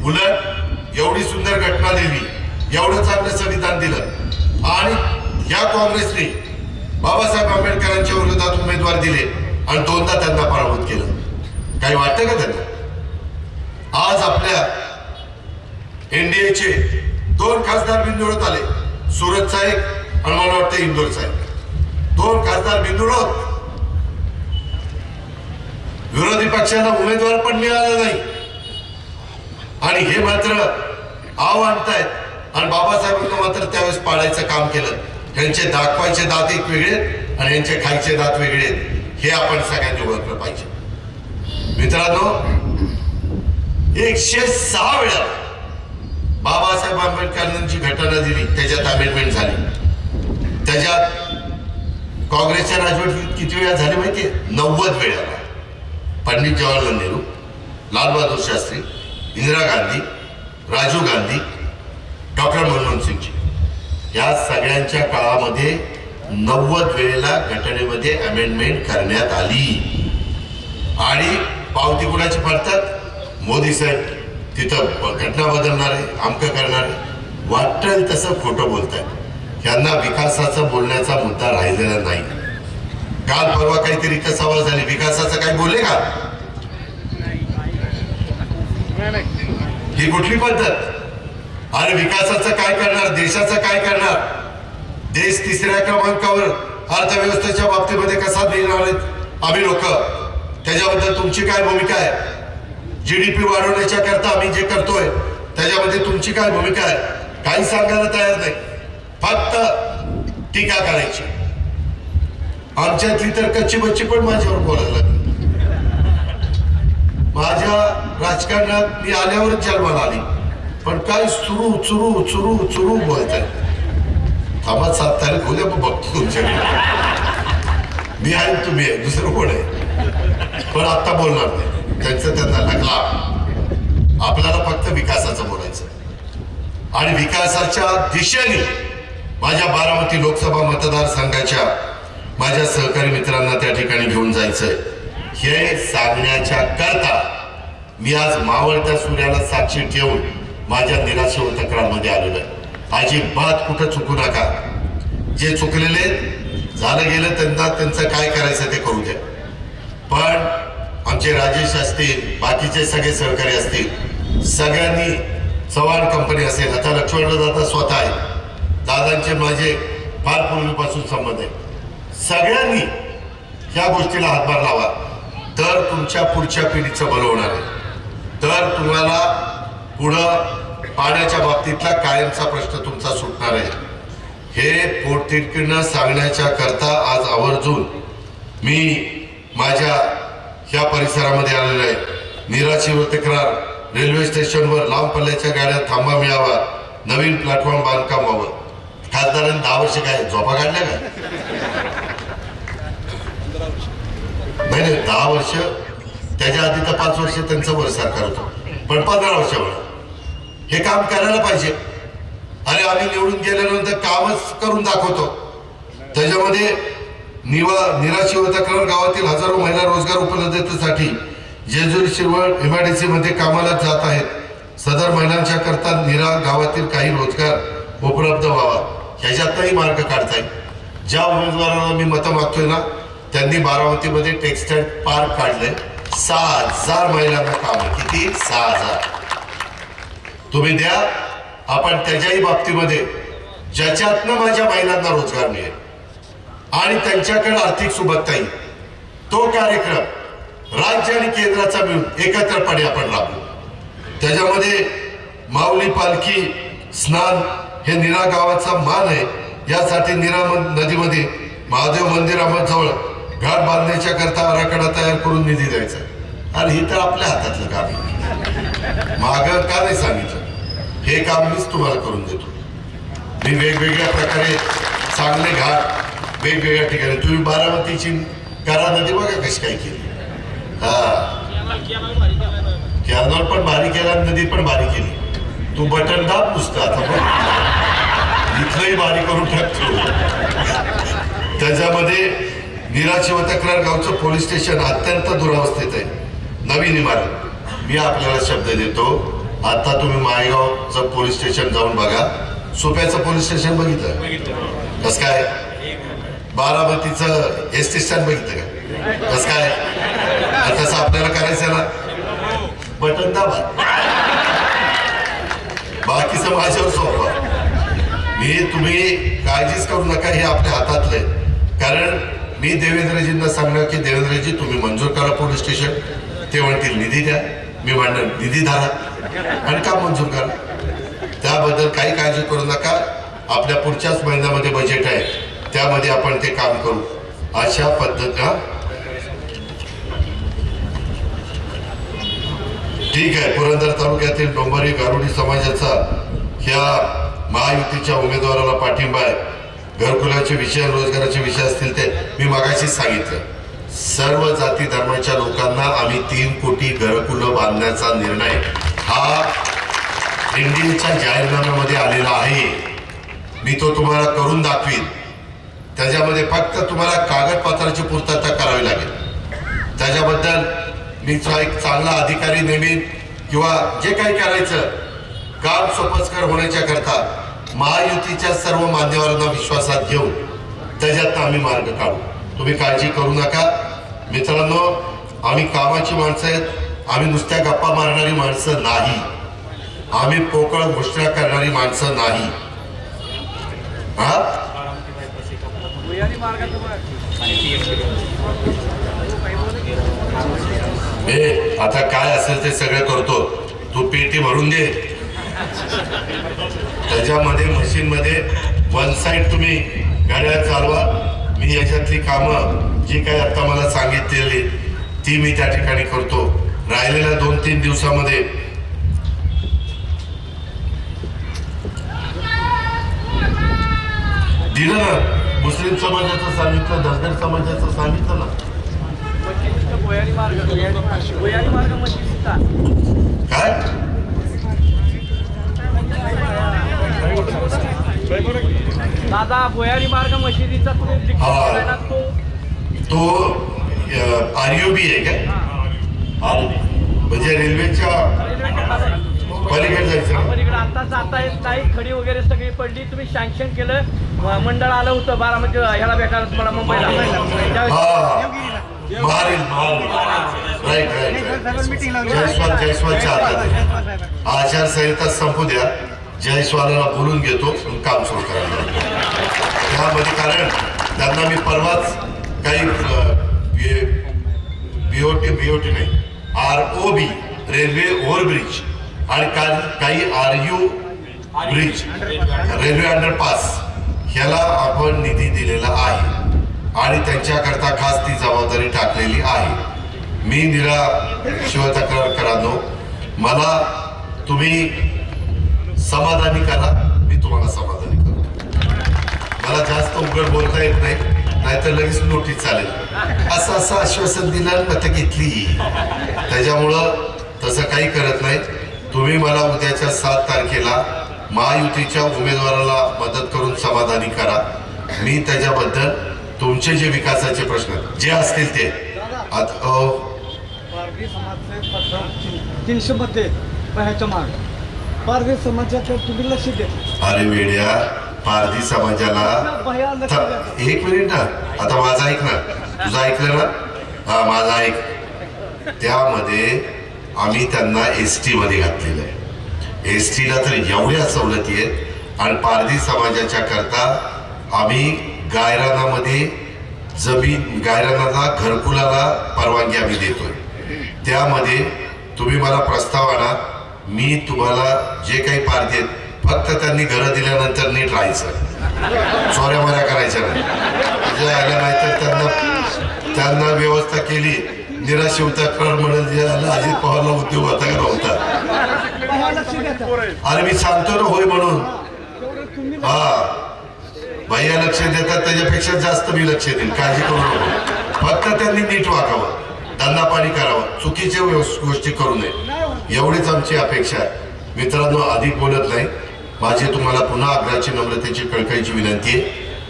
उलट एवढी सुंदर घटना लिहिली, एवढं चांगलं संविधान दिलं आणि या काँग्रेसने बाबासाहेब आंबेडकरांच्या विरोधात उमेदवार दिले आणि दोनदा त्यांना पराभूत केलं. काही वाटतं का त्यांना? आज आपल्या एनडीएचे 2 खासदार बिनविरोध आले, सुरतचा एक आणि मला वाटतं इंदोरचा एक. 2 खासदार बिनविरोध. विरोधी पक्षाला उमेदवार पण मिळाला नाही आणि हे मात्र आव आणतायत आणि बाबासाहेबांना मात्र त्यावेळेस पाडायचं काम केलं. यांचे दाखवायचे दात एक वेगळे आणि यांचे खायचे दात वेगळे, हे आपण सगळ्यांनी ओळखलं पाहिजे. मित्रांनो, 106 वेळा बाबासाहेब आंबेडकरांची घटना दिली, त्याच्यात अमेंडमेंट झाली. त्याच्यात काँग्रेसच्या राजवटीत किती वेळा झाली माहितीये? 90 वेळा. पंडित जवाहरलाल नेहरू, लालबहादूर शास्त्री, इंदिरा गांधी, राजीव गांधी, डॉक्टर मनमोहन सिंगजी, या सगळ्यांच्या काळामध्ये 90 वेळेला घटनेमध्ये अमेंडमेंट करण्यात आली. आणि पावती कुणाची पडतात? मोदी साहेब तिथं घटना बदलणारे, आमकं करणारे, वाटेल तसं खोटं बोलतायत. यांना विकासाचा बोलण्याचा मुद्दा राहिलेला नाही. काल परवा काहीतरी इथं सभा झाली, विकासाचं काही बोलले का? ही कुठली पद्धत? अरे विकासाचं काय करणार, देशाचं काय करणार? देश 3ऱ्या क्रमांकावर अर्थव्यवस्थेच्या बाबतीमध्ये कसा देणार आहेत आम्ही लोक? त्याच्याबद्दल तुमची काय भूमिका आहे? जीडीपी वाढवण्याच्या करता आम्ही जे करतोय त्याच्यामध्ये तुमची काय भूमिका आहे? काही सांगायला तयार नाही, फक्त टीका करायची. आमच्यातली तर कच्ची बच्ची पण माझ्यावर बोलायला लागली. माझ्या राजकारणात मी आल्यावरच जन्माला आली, पण काय सुरू चुरू चुरू चुरू बोलताय. थांबा, 7 तारीख होऊ द्या, मग बघतो तुमच्याकडे. मी आहे, तुम्ही आहे, दुसरं कोण आहे? पण आता बोलणार नाही. त्यांचं त्यांना लागला. आपल्याला फक्त विकासाचं बोलायचं आणि विकासाच्या दिशेने माझ्या बारामती लोकसभा मतदारसंघाच्या माझ्या सहकारी मित्रांना त्या ठिकाणी घेऊन जायचंय. हे सांगण्याच्या करता मी आज मावळत्या सूर्याला साक्षी ठेवून माझ्या निराशा व तक्रारमध्ये आलेलो आहे. अजिबात कुठं चुकू नका. जे चुकलेले झालं गेलं त्यांना त्यांचं काय करायचं ते करू द्या. पण आमचे राजेश असतील, बाकीचे सगळे सहकारी असतील, सगळ्यांनी, चव्हाण कंपनी असेल, आता लक्ष्मणला दादा स्वतः आहे, दादांचे माझे फार पूर्वीपासून संबंध आहे, सगळ्यांनी या गोष्टीला हातभार लावा. तर तुमच्या पुढच्या पिढीचं भलं होणार आहे. तर तुम्हाला पुढं पाण्याच्या बाबतीतला कायमचा प्रश्न तुमचा सुटणार आहे. हे पोटतिडकीनं सांगण्याच्या करता आज आवर्जून मी माझ्या ह्या परिसरामध्ये आलेलो आहे. निराशी व तक्रार, रेल्वे स्टेशनवर लांब पल्ल्याच्या गाड्या थांबा मिळावा, नवीन प्लॅटफॉर्म बांधकाम व्हावं. खासदारांनी 10 वर्ष काय झोपा काढल्या का? नाही 10 वर्ष, त्याच्या आधी तर 5 वर्ष त्यांचं वर सरकार होतं, पण 15 वर्ष हे काम करायला पाहिजे. अरे आम्ही निवडून गेल्यानंतर कामच करून दाखवतो. त्याच्यामध्ये निराशिव तक्रार गावातील हजारो महिला रोजगार उपलब्धतेसाठी जेजुरी शिरवळ MIDC मध्ये कामाला जात आहेत. सदर महिलांच्या करता गावातील काही रोजगार उपलब्ध व्हावा ह्याच्यातही मार्ग काढता येईल. ज्या उमेदवारांना मी मतं मागतोय ना, त्यांनी बारामतीमध्ये टेक्सटाईल पार्क काढले. 6,000 महिलांना काम. किती? 6,000. तुम्ही द्या. आपण त्याच्याही बाबतीमध्ये ज्याच्यातनं माझ्या महिलांना रोजगार मिळेल आणि त्यांच्याकडे आर्थिक सुबत्ता येईल, तो कार्यक्रम राज्य आणि केंद्राचा मिळून एकत्रपणे आपण राबवू. त्याच्यामध्ये माऊली पालखी स्नान हे नीरा गावाचा मान आहे. यासाठी नीरा नदीमध्ये महादेव मंदिराजवळ घाट बांधण्याच्या करता आराखडा तयार करून निधी द्यायचा. आणि हे तर आपल्या हातातलं काम आहे. मागं का नाही सांगितलं? हे काम मीच तुम्हाला करून देतो. मी वेगवेगळ्या प्रकारे चांगले घाट वेगवेगळ्या ठिकाणी, तुम्ही बारामतीची करा नदी बघा कशी काय केली. कॅनॉल पण भारी केला, नदी पण भारी केली. तू बटन दाब नुसतं आता पण इथलंही भारी करून टाकतो. त्याच्यामध्ये निराशिव तक्रार गावचं पोलीस स्टेशन अत्यंत दुरावस्थेत आहे. नवीन इमारत. मी आपल्याला शब्द देतो, आता तुम्ही मायगावचं पोलीस स्टेशन जाऊन बघा. सोप्याचं पोलीस स्टेशन बघितलं कसं काय? बारामतीचं SD स्टँड बघितलं का कसं काय? तसं आपल्याला करायचं ना, बटन दाबा, बाकीचं माझ्यावर सोपवा. तुम्ही काळजीच करू नका, हे आपल्या हातातलं आहे. कारण मी देवेंद्रजींना सांगणार की देवेंद्रजी तुम्ही मंजूर करा पोलीस स्टेशन. ते म्हणतील निधी द्या. मी म्हणणार निधी धारा आणि काम मंजूर करा. त्याबद्दल काही काळजी करू नका. आपल्या पुढच्याच महिन्यामध्ये बजेट आहे, त्यामध्ये आपण ते काम करू. अशा पद्धतीनं ठीक आहे. पुरंदर तालुक्यातील डोंबरी गारुडी समाजाचा ह्या महायुतीच्या उमेदवाराला पाठिंबा आहे. घरकुलाचे विषय, रोजगाराचे विषय असतील ते मी मगाशीच सांगितलं. सर्व जाती धर्माच्या लोकांना आम्ही 3 कोटी घरकुलं बांधण्याचा निर्णय हा इंडियाच्या जाहीरनाम्यामध्ये आलेला आहे. मी तो तुम्हाला करून दाखवीन. त्याच्यामध्ये फक्त तुम्हाला कागदपत्राची पूर्तता करावी लागेल. त्याच्याबद्दल मी एक चांगला अधिकारी नेमीन किंवा जे काही करायचं काम सोपस्कर होण्याच्या करता महायुतीच्या सर्व मान्यवरांना विश्वासात घेऊन त्याच्यातनं आम्ही मार्ग काढू. तुम्ही काळजी करू नका मित्रांनो. आम्ही कामाची माणसं आहेत. आम्ही नुसत्या गप्पा मारणारी माणसं नाही. आम्ही पोकळ घोषणा करणारी माणसं नाही. आता काय असेल ते सगळं करतो. तू पेटी भरून दे. त्याच्यामध्ये मशीन मध्ये 1 साइड तुम्ही गाड्या चालवा. मी याच्यातली कामं जी काही आता मला सांगितलेली ती मी त्या ठिकाणी करतो. राहिलेल्या 2-3 दिवसामध्ये दिलं ना. मुस्लिम समाजाचं सांगितलं, धनगर समाजाचं सांगितलं ना. काय दादा भुयारी मार्ग मशिदीचा तो RUB आहे काय? म्हणजे रेल्वेच्या पलीकडे जायचं. पलीकडे आता जाता येत नाही. खडी वगैरे सगळी पडली. तुम्ही सँक्शन केलं, मंडळ आलं होतं बारामती ह्याला भेटायला तुम्हाला मुंबईला. जयस्वालच्या आचारसंहिता संपू द्या. जयस्वालला बोलून घेतो, काम सुरू करायला. त्यामध्ये कारण त्यांना मी परवाच काही BOT नाही, ROB रेल्वे ओव्हरब्रिज आणि काही RU ब्रिज रेल्वे अंडरपास ह्याला आपण निधी दिलेला आहे आणि त्यांच्याकरता खास ती जबाबदारी टाकलेली आहे. मी निराशिव तक्रारकरांनो, मला तुम्ही समाधानी करा, मी तुम्हाला समाधानी करतो. मला जास्त उघड बोलता येत नाही, नाहीतर लगेच नोटीस चालेल. असं आश्वासन दिलं, मतं घेतली. त्याच्यामुळं तसं काही करत नाही. तुम्ही मला उद्याच्या 7 तारखेला महायुतीच्या उमेदवाराला मदत करून समाधानी करा. मी त्याच्याबद्दल तुमचे जे विकासाचे प्रश्न जे असतील ते पारधी समाजाचे 300 मध्ये ह्याच्या माग पारधी समाजाच्या तुम्ही लक्ष द्या. अरे वेड्या, पारधी समाजाला एक मिनिट ना, आता माझं ऐक ना, तुझं ऐकलं ना, हा माझं ऐक. त्यामध्ये आम्ही त्यांना ST मध्ये घातलेलं आहे. ST ला तर एवढ्या सवलती आहेत, आणि पारधी समाजाच्या करता आम्ही गायरानामध्ये जमीन, गायरानाला घरकुलाला परवानगी आम्ही देतोय. त्यामध्ये तुम्ही मला प्रस्ताव आणा, मी तुम्हाला जे काही पारधी आहेत, फक्त त्यांनी घरं दिल्यानंतर नीट राहायचं, चोऱ्या माऱ्या करायच्या नाही. जे आल्या नाही तर त्यांना व्यवस्था केली. निराशिवता कर म्हणून अजित पवारला उद्योग होता का नव्हता? अरे मी सांगतो ना होय म्हणून. हा भैया लक्ष देतात, त्याच्यापेक्षा जास्त मी लक्ष देईन, काळजी करू नको. फक्त त्यांनी नीट वागावं, धंदा पाणी करावं, चुकीच्या गोष्टी करू नये, एवढीच आमची अपेक्षा आहे. मित्रांनो, अधिक बोलत नाही. माझी तुम्हाला पुन्हा आग्रहाची, नम्रतेची, कळकळीची विनंती आहे.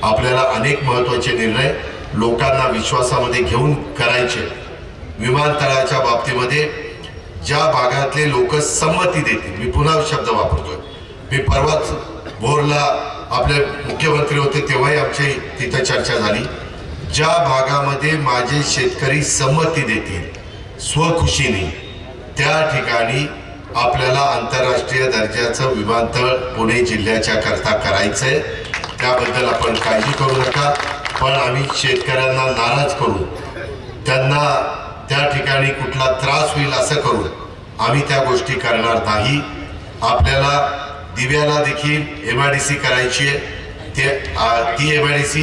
आपल्याला अनेक महत्वाचे निर्णय लोकांना विश्वासामध्ये घेऊन करायचे. विमानतळाच्या बाबतीमध्ये ज्या भागातले लोक संमती देतील, मी पुन्हा शब्द वापरतोय, मी परवाच भोरला आपले मुख्यमंत्री होते तेव्हाही आमची तिथं चर्चा झाली. ज्या भागामध्ये माझे शेतकरी संमती देतील स्वखुशीने, त्या ठिकाणी आपल्याला आंतरराष्ट्रीय दर्जाचं विमानतळ पुणे जिल्ह्याच्या करता करायचंय. त्याबद्दल आपण काळजी करू नका. पण आम्ही शेतकऱ्यांना नाराज करू, त्यांना त्या ठिकाणी कुठला त्रास होईल असं करून आम्ही त्या गोष्टी करणार नाही. आपल्याला दिव्याला देखील MIDC करायची आहे. ती MIDC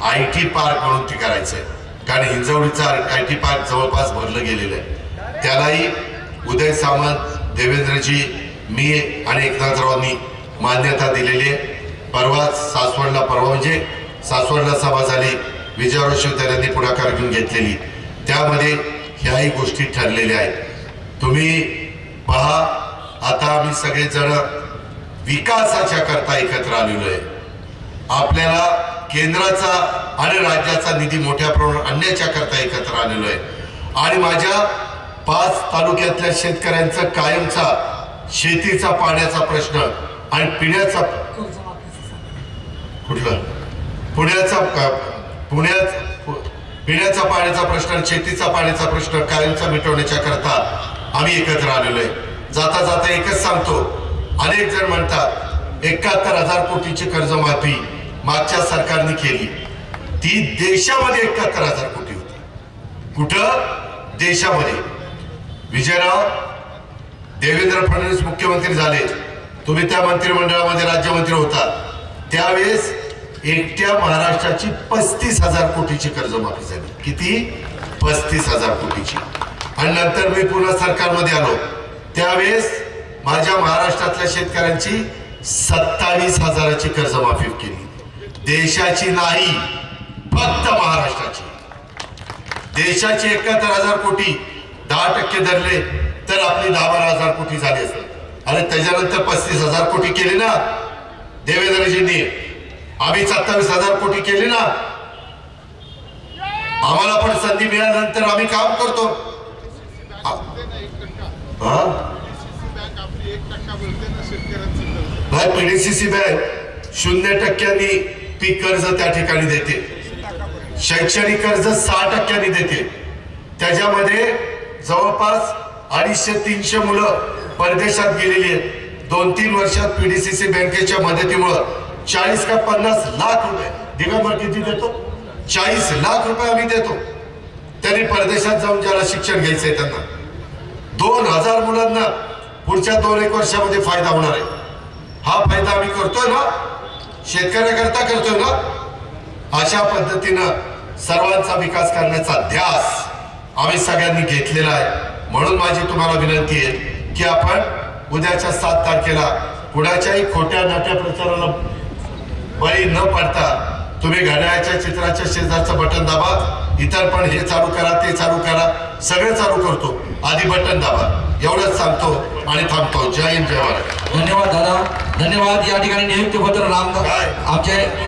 IT पार्क म्हणून ती करायचं आहे, कारण हिंजवडीचा IT पार्क जवळपास भरलं गेलेलं आहे. त्यालाही उदय सामंत, देवेंद्रजी, मी आणि एकनाथरावांनी मान्यता दिलेली आहे. परवा म्हणजे सासवडला सभा झाली, विजयराव शिवतारेंनी पुढाकार घेऊन घेतलेली, त्यामध्ये ह्याही गोष्टी ठरलेल्या आहेत. तुम्ही पहा, आता आम्ही सगळेजण विकासाच्या करता एकत्र आलेलो आहे. आपल्याला केंद्राचा आणि राज्याचा निधी मोठ्या प्रमाणात आणण्याच्या करता एकत्र आलेलो आहे. आणि माझ्या 5 तालुक्यातल्या शेतकऱ्यांचा कायमचा शेतीचा पाण्याचा प्रश्न आणि पिण्याचा पिण्याचा पाण्याचा प्रश्न आणि शेतीचा पाण्याचा प्रश्न कायमचा मिटवण्याच्या करता आम्ही एकत्र आलेलो आहे. जाता जाता एकच सांगतो, अनेक जण म्हणतात 71,000 कोटीची कर्जमाफी मागच्या सरकारने केली. ती देशामध्ये 71,000 कोटी होती. कुठं? देशामध्ये. विजयराव, देवेंद्र फडणवीस मुख्यमंत्री झाले, तुम्ही त्या मंत्रिमंडळामध्ये राज्यमंत्री होता, त्यावेळेस एकट्या महाराष्ट्राची 35,000 कोटीची कर्जमाफी झाली. किती? 35,000 कोटीची. आणि नंतर मी पुन्हा सरकारमध्ये आलो, त्यावेळेस माझ्या महाराष्ट्रातल्या शेतकऱ्यांची 27,000ची कर्जमाफी केली. देशाची नाही, फक्त महाराष्ट्राची. देशाची 71,000 कोटी 10% धरले तर आपली 10-12,000 कोटी झाली असेल. अरे त्याच्यानंतर 35,000 कोटी केली ना देवेंद्रजींनी, आम्ही 27,000 कोटी केली ना. आम्हाला पण संधी मिळाल्यानंतर आम्ही काम करतो. PDCC बँक 0% पीक कर्ज त्या ठिकाणी देते, शैक्षणिक कर्ज 6% देते. त्याच्यामध्ये जवळपास 250-300 मुलं परदेशात गेलेली आहेत. 2-3 वर्षात PDCC बँकेच्या मदतीमुळे 40 का 50 लाख रुपये, दिगंबर किती देतो? 40 लाख रुपये आम्ही देतो. त्यांनी परदेशात जाऊन ज्याला शिक्षण घ्यायचंय त्यांना 2,000 मुलांना पुढच्या 2-1 वर्षामध्ये फायदा होणार आहे. हा फायदा आम्ही करतोय ना, शेतकऱ्याकरता करतोय ना. अशा पद्धतीनं सर्वांचा विकास करण्याचा ध्यास आम्ही सगळ्यांनी घेतलेला आहे. म्हणून माझी तुम्हाला विनंती आहे की आपण उद्याच्या 7 तारखेला कुणाच्याही खोट्या नाट्या प्रचाराला बळी न पडता तुम्ही घड्याळाच्या चित्राच्या शेजारचं बटन दाबा. इतर पण हे चालू करा, ते चालू करा, सगळं चालू करतो. आधी बटन दाबा. एवढंच सांगतो आणि थांबतो. जय हिंद, जय महाराज. धन्यवाद दादा, धन्यवाद. या ठिकाणी नियुक्ती पत्र राम काय? आमचे